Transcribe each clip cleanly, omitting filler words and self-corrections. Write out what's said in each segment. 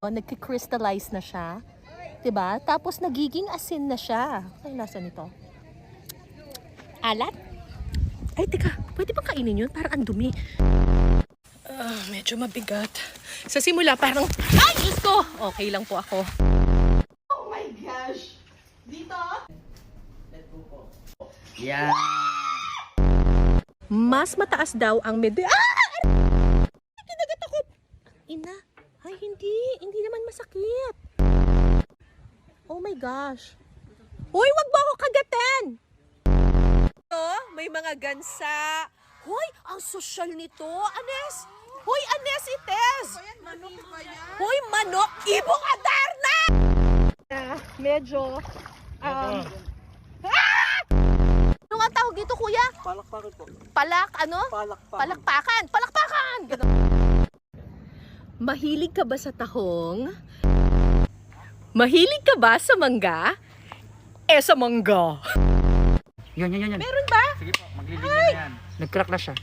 Nagki-crystallize na siya. 'Di ba? Tapos nagiging asin na siya. Ay, lasa nito. Alat? Ay, teka. Pwede bang kainin yun? Parang ang dumi. Medyo mabigat. Sa simula, parang... Ay, Diyos ko! Okay lang po ako. Oh my gosh! Dito? Yeah. Mas mataas daw ang med... Kinagat ako! Ina. Ay, hindi. Hindi naman masakit. Oh my gosh. Hoy, wag mo ako kagatin! May mga gansa. Hoy, ang sosyal nito. Anes! Hoy, Anes, ites! Hoy, manok! Ibong Adarna! Medyo... Ano nga tawag dito, kuya? Palakpakan po. Ano? Palakpakan! Palakpakan! Ganun. Mahilig ka ba sa tahong? Mahilig ka ba sa mangga? Sa mangga. Yun. Meron ba? Sige po, maglilinya na yan. Nag-crack na siya.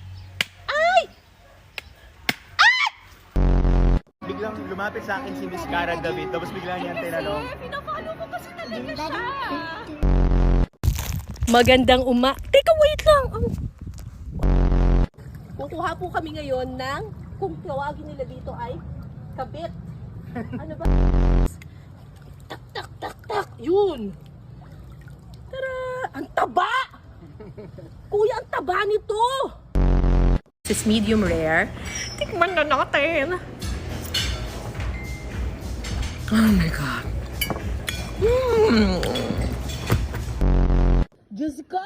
Biglang lumapit sa akin si Miss Cara David, tapos bigla niya tinanong. Pinapalo ko kasi talaga siya. Magandang Teka, wait lang. Kukuha po kami ngayon ng, kung tawagin nila dito ay, kabit. Ano ba? Tak. Yun. Tara! Ang taba! Kuya, ang taba nito! This is medium rare. Tikman na natin. Oh my God. Diyos ko!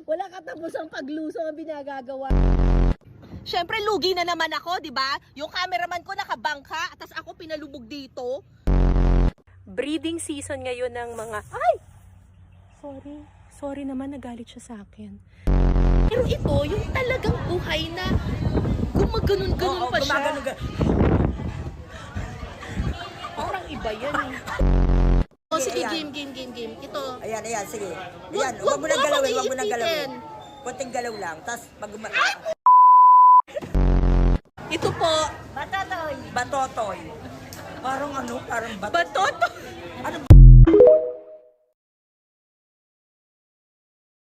Wala katapos ang pagluso ang binagagawa. Siyempre, lugi na naman ako, di ba? Yung cameraman ko nakabangka, tapos ako pinalubog dito. Breeding season ngayon ng mga... Ay! Sorry naman, nagalit siya sa akin. Pero ito, yung talagang buhay na gumaganon-ganon pa siya. Parang iba yan eh. Sige, game. Ito. Ayan, sige. Ayan, huwag mo nang galawin. Konting galaw lang, tapos pag Ito po. Batotoy. Parang parang Batotoy. Ano